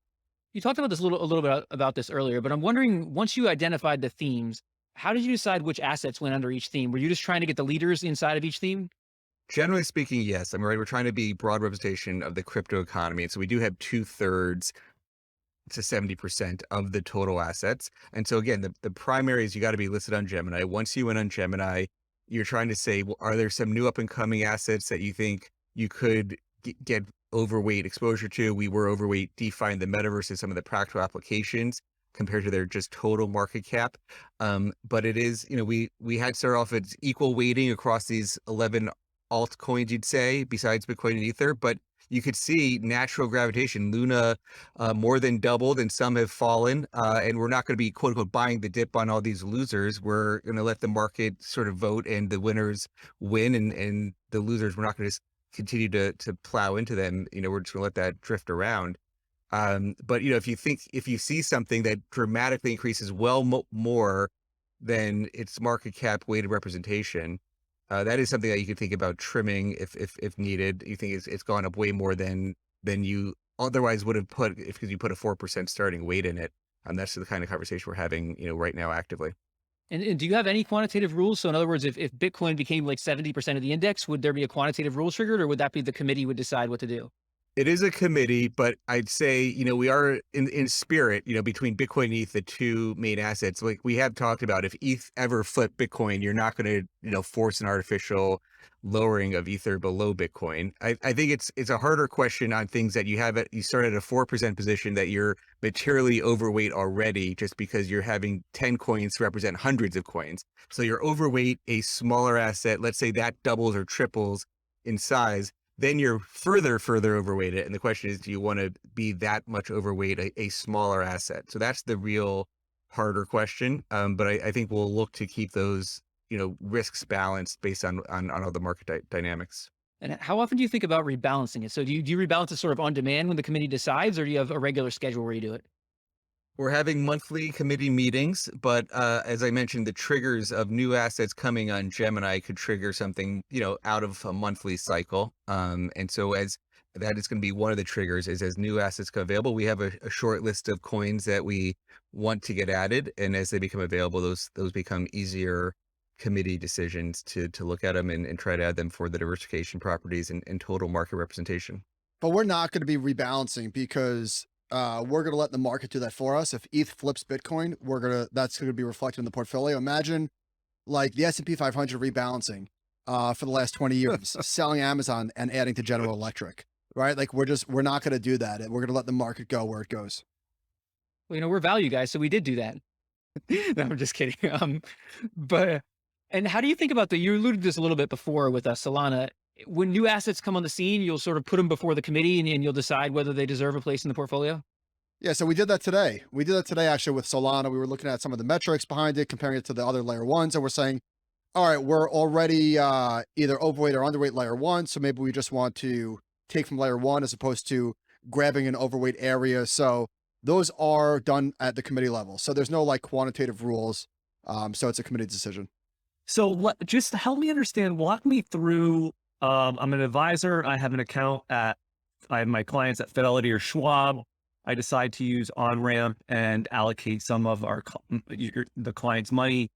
You talked about this a little bit about this earlier, but I'm wondering, once you identified the themes, how did you decide which assets went under each theme? Were you just trying to get the leaders inside of each theme? Generally speaking, yes. We're trying to be broad representation of the crypto economy. And so we do have 2/3 to 70% of the total assets. And so again, the primary is you got to be listed on Gemini. Once you went on Gemini, you're trying to say, well, are there some new up and coming assets that you think you could get overweight exposure to? We were overweight DeFi and the metaverse and some of the practical applications compared to their just total market cap. But it is, we had started off at equal weighting across these 11 altcoins, you'd say, besides Bitcoin and Ether, but you could see natural gravitation. Luna more than doubled and some have fallen. And we're not going to be, quote unquote, buying the dip on all these losers. We're going to let the market sort of vote and the winners win, and the losers, we're not going to continue to plow into them. We're just going to let that drift around. But, if you see something that dramatically increases more than its market cap weighted representation, that is something that you could think about trimming if needed. You think it's gone up way more than you otherwise would have put, because you put a 4% starting weight in it. And that's the kind of conversation we're having, right now actively. And do you have any quantitative rules? So in other words, if Bitcoin became like 70% of the index, would there be a quantitative rule triggered, or would that be the committee would decide what to do? It is a committee, but I'd say, we are in spirit, between Bitcoin and ETH, the two main assets. Like we have talked about, if ETH ever flipped Bitcoin, you're not going to, force an artificial lowering of Ether below Bitcoin. I think it's a harder question on things that you start at a 4% position that you're materially overweight already, just because you're having 10 coins to represent hundreds of coins. So you're overweight a smaller asset. Let's say that doubles or triples in size. Then you're further overweight it. And the question is, do you want to be that much overweight a smaller asset? So that's the real harder question. But I think we'll look to keep those, risks balanced based on all the market dynamics. And how often do you think about rebalancing it? So do you rebalance it sort of on demand when the committee decides, or do you have a regular schedule where you do it? We're having monthly committee meetings, but as I mentioned, the triggers of new assets coming on Gemini could trigger something, out of a monthly cycle. And so as that is going to be one of the triggers, is as new assets come available, we have a short list of coins that we want to get added. And as they become available, those become easier committee decisions to look at them and try to add them for the diversification properties and total market representation. But we're not going to be rebalancing because we're going to let the market do that for us. If ETH flips Bitcoin, that's going to be reflected in the portfolio. Imagine like the S&P 500 rebalancing for the last 20 years, selling Amazon and adding to General Electric, right? Like we're not going to do that. We're going to let the market go where it goes. Well, we're value guys, so we did do that. No, I'm just kidding. And how do you think about you alluded to this a little bit before with Solana. when new assets come on the scene, you'll sort of put them before the committee and you'll decide whether they deserve a place in the portfolio? Yeah, so we did that today. We did that today actually with Solana. We were looking at some of the metrics behind it, comparing it to the other layer ones, and we're saying, all right, we're already either overweight or underweight layer one, so maybe we just want to take from layer one as opposed to grabbing an overweight area. So those are done at the committee level. So there's no like quantitative rules. So it's a committee decision. So just to help me understand, walk me through, I'm an advisor. I have an account I have my clients at Fidelity or Schwab. I decide to use on-ramp and allocate some of the client's money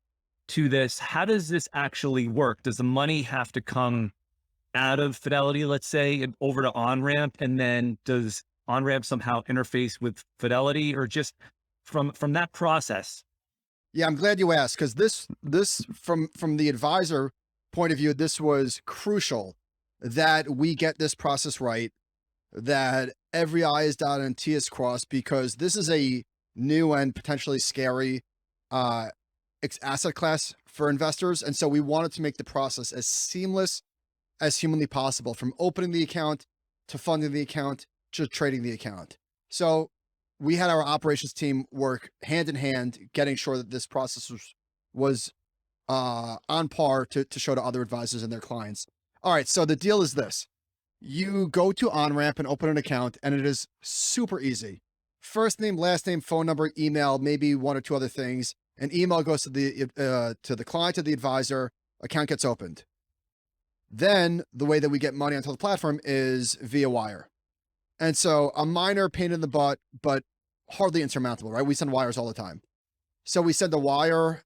to this. How does this actually work? Does the money have to come out of Fidelity, let's say, and over to on-ramp? And then does on-ramp somehow interface with Fidelity, or just from that process? Yeah, I'm glad you asked, because this from the advisor point of view, this was crucial that we get this process right, that every I is dotted and T is crossed, because this is a new and potentially scary asset class for investors. And so we wanted to make the process as seamless as humanly possible, from opening the account to funding the account to trading the account. So we had our operations team work hand in hand, getting sure that this process was on par to show to other advisors and their clients. All right, so the deal is this. You go to OnRamp and open an account, and it is super easy. First name, last name, phone number, email, maybe one or two other things. An email goes to the client, to the advisor, account gets opened. Then the way that we get money onto the platform is via wire. And so a minor pain in the butt, but hardly insurmountable, right? We send wires all the time. So we send a wire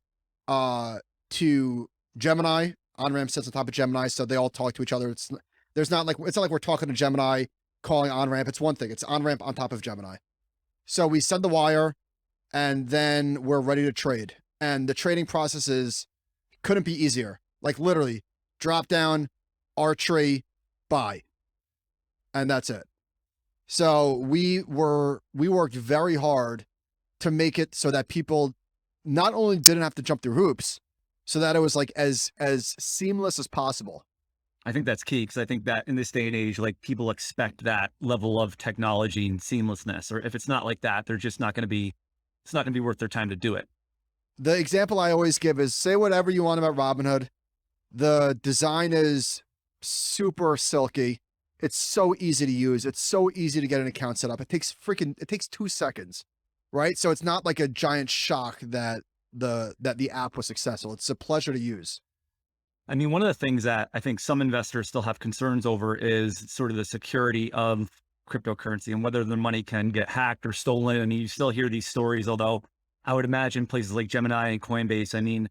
to Gemini. OnRamp sits on top of Gemini, so they all talk to each other. It's not like we're talking to Gemini calling OnRamp. It's one thing. It's OnRamp on top of Gemini. So we send the wire, and then we're ready to trade. And the trading process couldn't be easier. Like literally, drop down, archery, buy, and that's it. So we worked very hard to make it so that people not only didn't have to jump through hoops, so that it was like as seamless as possible. I think that's key, because I think that in this day and age, like, people expect that level of technology and seamlessness, or if it's not like that, they're just not going to be, it's not going to be worth their time to do it. The example I always give is, say whatever you want about Robinhood. The design is super silky. It's so easy to use. It's so easy to get an account set up. It takes 2 seconds, right? So it's not like a giant shock that the app was successful. It's a pleasure to use. I mean, one of the things that I think some investors still have concerns over is sort of the security of cryptocurrency and whether their money can get hacked or stolen. I mean, you still hear these stories, although I would imagine places like Gemini and Coinbase, I mean,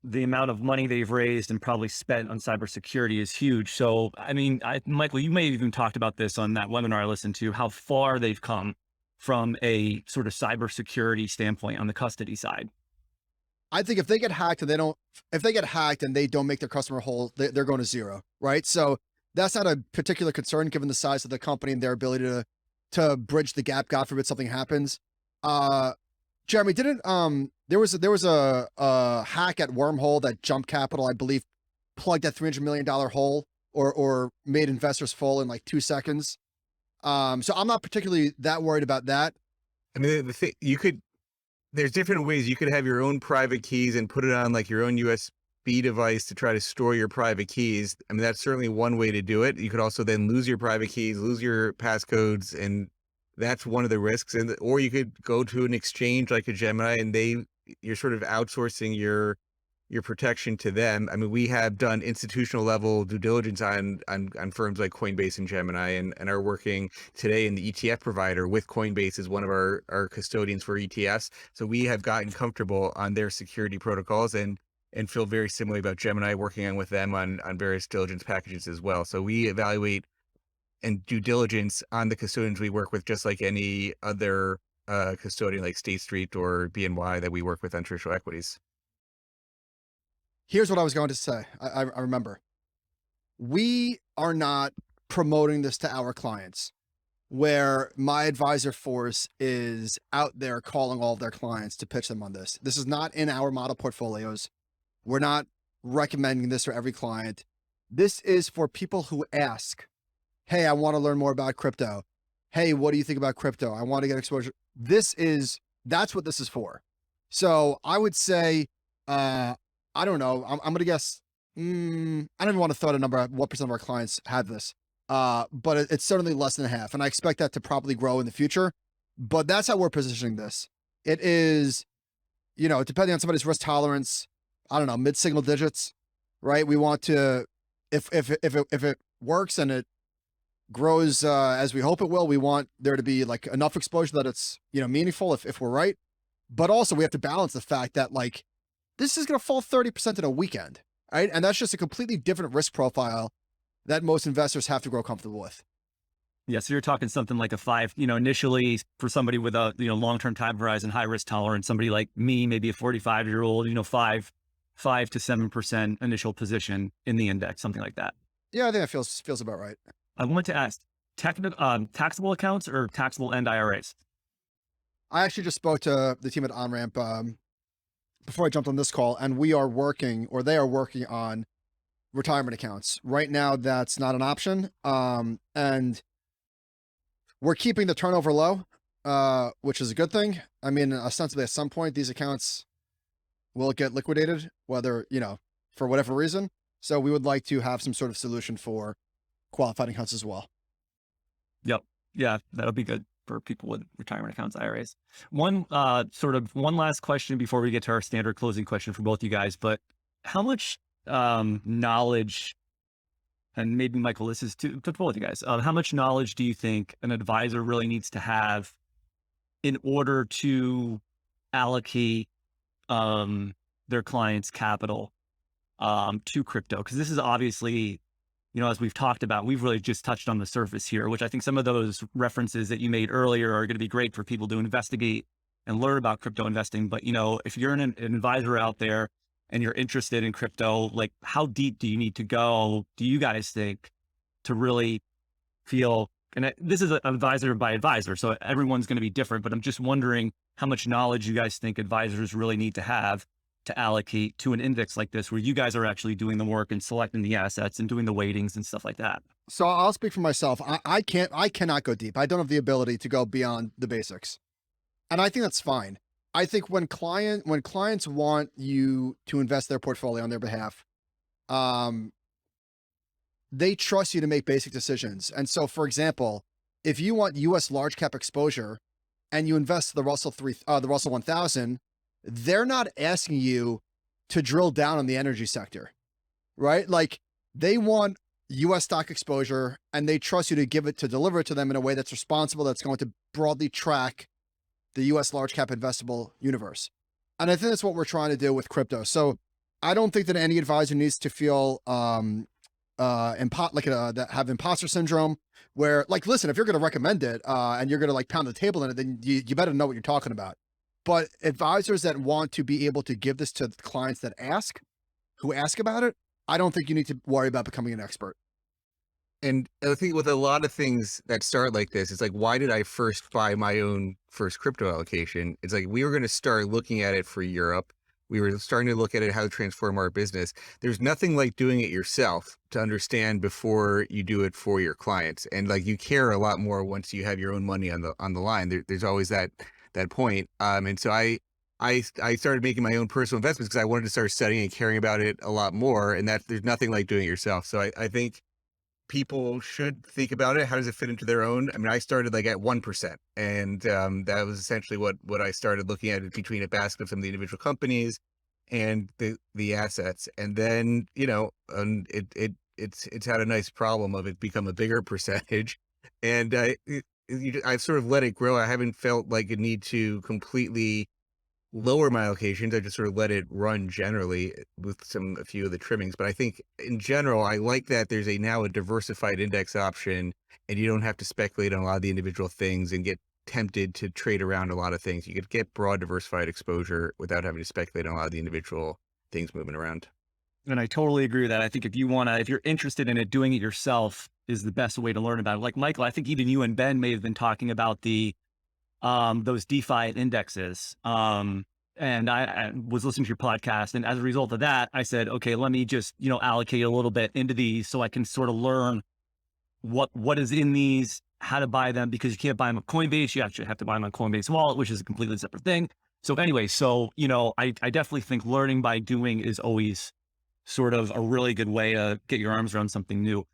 the amount of money they've raised and probably spent on cybersecurity is huge. So, I mean, Michael, you may have even talked about this on that webinar I listened to, how far they've come from a sort of cybersecurity standpoint on the custody side. I think if they get hacked and they don't make their customer whole, they're going to zero, right? So that's not a particular concern given the size of the company and their ability to bridge the gap. God forbid something happens. Jeremy, there was a hack at Wormhole that Jump Capital, I believe, plugged that $300 million hole or made investors fall in like 2 seconds. So I'm not particularly that worried about that. I mean, the thing there's different ways you could have your own private keys and put it on like your own USB device to try to store your private keys. I mean, that's certainly one way to do it. You could also then lose your private keys, lose your passcodes, and that's one of the risks. Or you could go to an exchange like a Gemini, and you're sort of outsourcing your protection to them. I mean, we have done institutional level due diligence on firms like Coinbase and Gemini, and are working today in the ETF provider with Coinbase as one of our custodians for ETFs. So we have gotten comfortable on their security protocols and feel very similarly about Gemini, working on with them on various diligence packages as well. So we evaluate and due diligence on the custodians we work with, just like any other custodian like State Street or BNY that we work with on traditional equities. Here's what I was going to say. I remember. We are not promoting this to our clients, where my advisor force is out there calling all of their clients to pitch them on this. This is not in our model portfolios. We're not recommending this for every client. This is for people who ask, hey, I want to learn more about crypto. Hey, what do you think about crypto? I want to get exposure. That's what this is for. So I would say, I don't know. I'm going to guess, I don't even want to throw out a number of what percent of our clients have this. But it's certainly less than half. And I expect that to probably grow in the future. But that's how we're positioning this. It is, depending on somebody's risk tolerance, I don't know, mid-single digits, right? We want to, if it works and it grows as we hope it will, we want there to be like enough exposure that it's, meaningful if we're right. But also we have to balance the fact that like, this is going to fall 30% in a weekend, right? And that's just a completely different risk profile that most investors have to grow comfortable with. Yeah, so you're talking something like a 5, initially for somebody with a, long-term time horizon, high risk tolerance, somebody like me, maybe a 45-year-old, 5 to 7% initial position in the index, something like that. Yeah, I think that feels about right. I wanted to ask, taxable accounts or taxable end IRAs? I actually just spoke to the team at OnRamp before I jumped on this call, and they are working on retirement accounts. Right now, that's not an option. And we're keeping the turnover low, which is a good thing. I mean, ostensibly at some point, these accounts will get liquidated, whether, for whatever reason. So we would like to have some sort of solution for qualified accounts as well. Yep. Yeah, that'll be good for people with retirement accounts, IRAs. One last question before we get to our standard closing question for both you guys, but how much knowledge, and maybe Michael, this is to both you guys, how much knowledge do you think an advisor really needs to have in order to allocate their clients' capital to crypto? Because this is obviously, as we've talked about, we've really just touched on the surface here, which I think some of those references that you made earlier are going to be great for people to investigate and learn about crypto investing. But, if you're an advisor out there and you're interested in crypto, like how deep do you need to go, do you guys think, to really feel, and this is an advisor by advisor, so everyone's going to be different, but I'm just wondering how much knowledge you guys think advisors really need to have to allocate to an index like this, where you guys are actually doing the work and selecting the assets and doing the weightings and stuff like that. So I'll speak for myself. I cannot go deep. I don't have the ability to go beyond the basics. And I think that's fine. I think when clients want you to invest their portfolio on their behalf, they trust you to make basic decisions. And so, for example, if you want US large cap exposure and you invest the Russell 1000, they're not asking you to drill down on the energy sector, right? Like they want US stock exposure and they trust you to deliver it to them in a way that's responsible, that's going to broadly track the US large cap investable universe. And I think that's what we're trying to do with crypto. So I don't think that any advisor needs to feel that have imposter syndrome, where like, listen, if you're going to recommend it and you're going to like pound the table in it, then you better know what you're talking about. But advisors that want to be able to give this to clients who ask about it, I don't think you need to worry about becoming an expert. And I think with a lot of things that start like this, it's like, why did I first buy my own first crypto allocation? It's like, we were going to start looking at it for Europe. We were starting to look at it, how to transform our business. There's nothing like doing it yourself to understand before you do it for your clients. And like, you care a lot more once you have your own money on the line. There's always that point. And so I started making my own personal investments because I wanted to start studying and caring about it a lot more. And that there's nothing like doing it yourself. So I think people should think about it. How does it fit into their own? I mean, I started like at 1%, and that was essentially what I started looking at, between a basket of some of the individual companies and the assets. And then, it's had a nice problem of it become a bigger percentage. And I've sort of let it grow. I haven't felt like a need to completely lower my allocations. I just sort of let it run generally with a few of the trimmings. But I think in general, I like that there's now a diversified index option, and you don't have to speculate on a lot of the individual things and get tempted to trade around a lot of things. You could get broad diversified exposure without having to speculate on a lot of the individual things moving around. And I totally agree with that. I think if you're interested in it, doing it yourself is the best way to learn about it. Like Michael, I think even you and Ben may have been talking about those DeFi indexes. and I was listening to your podcast. And as a result of that, I said, okay, let me just, allocate a little bit into these so I can sort of learn what is in these, how to buy them, because you can't buy them on Coinbase. You actually have to buy them on Coinbase Wallet, which is a completely separate thing. So anyway, I definitely think learning by doing is always sort of a really good way to get your arms around something new.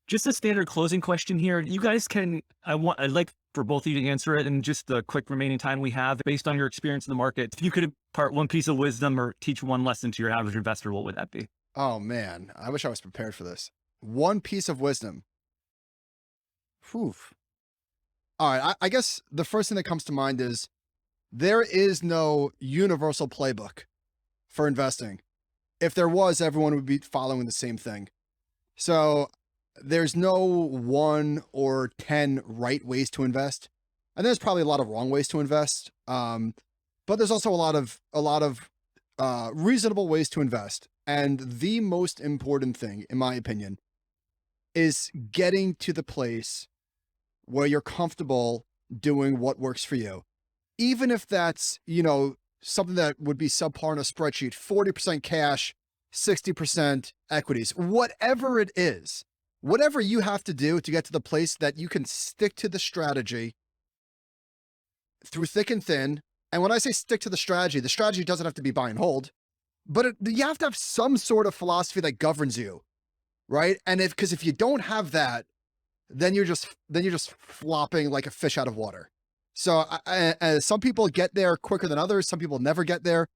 Just a standard closing question here. You guys I'd like for both of you to answer it in just the quick remaining time we have. Based on your experience in the market, if you could impart one piece of wisdom or teach one lesson to your average investor, what would that be? Oh man, I wish I was prepared for this. One piece of wisdom. Whew. All right, I guess the first thing that comes to mind is there is no universal playbook for investing. If there was, everyone would be following the same thing. So there's no 1 or 10 right ways to invest. And there's probably a lot of wrong ways to invest. But there's also a lot of reasonable ways to invest. And the most important thing, in my opinion, is getting to the place where you're comfortable doing what works for you. Even if that's, something that would be subpar in a spreadsheet, 40% cash, 60% equities, whatever it is, whatever you have to do to get to the place that you can stick to the strategy through thick and thin. And when I say stick to the strategy doesn't have to be buy and hold, but you have to have some sort of philosophy that governs you, right? And because if you don't have that, then you're just flopping like a fish out of water. So some people get there quicker than others. Some people never get there.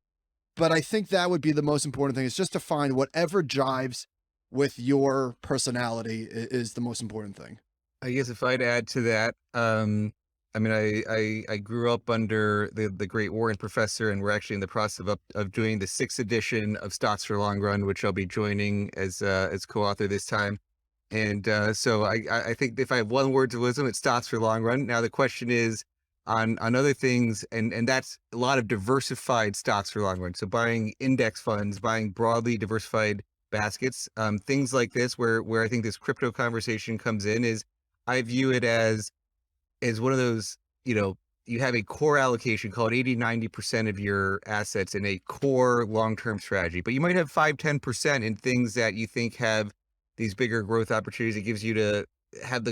But I think that would be the most important thing, is just to find whatever jives with your personality is the most important thing. I guess if I'd add to that, I grew up under the great Warren professor, and we're actually in the process of doing the 6th edition of Stocks for Long Run, which I'll be joining as co-author this time. And so I think if I have one word of wisdom, it's stocks for long run. Now the question is on other things, and that's a lot of diversified stocks for long run. So buying index funds, buying broadly diversified baskets, things like this, where I think this crypto conversation comes in, is I view it as one of those, you have a core allocation, called 80-90% of your assets in a core long-term strategy, but you might have 5-10% in things that you think have these bigger growth opportunities. It gives you to have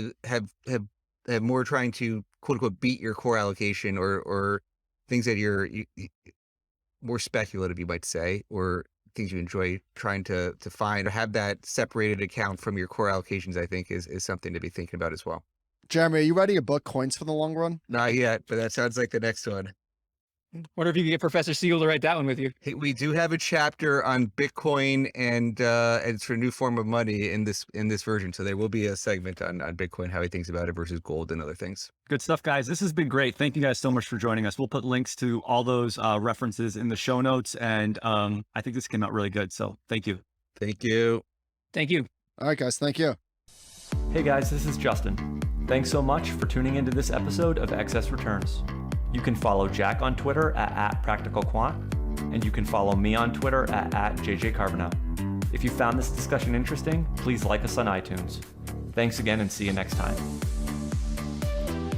more trying to quote unquote beat your core allocation, or things that you're more speculative, you might say, or things you enjoy trying to find, or have that separated account from your core allocations, I think is something to be thinking about as well. Jeremy, are you writing a book, Coins for the Long Run? Not yet, but that sounds like the next one. Wonder if you could get Professor Siegel to write that one with you. Hey, we do have a chapter on Bitcoin and it's a new form of money in this version. So there will be a segment on Bitcoin, how he thinks about it versus gold and other things. Good stuff, guys. This has been great. Thank you guys so much for joining us. We'll put links to all those references in the show notes. And I think this came out really good. So thank you. Thank you. Thank you. All right, guys. Thank you. Hey guys, this is Justin. Thanks so much for tuning into this episode of Excess Returns. You can follow Jack on Twitter at @PracticalQuant, and you can follow me on Twitter at @JJCarbonell. If you found this discussion interesting, please like us on iTunes. Thanks again and see you next time.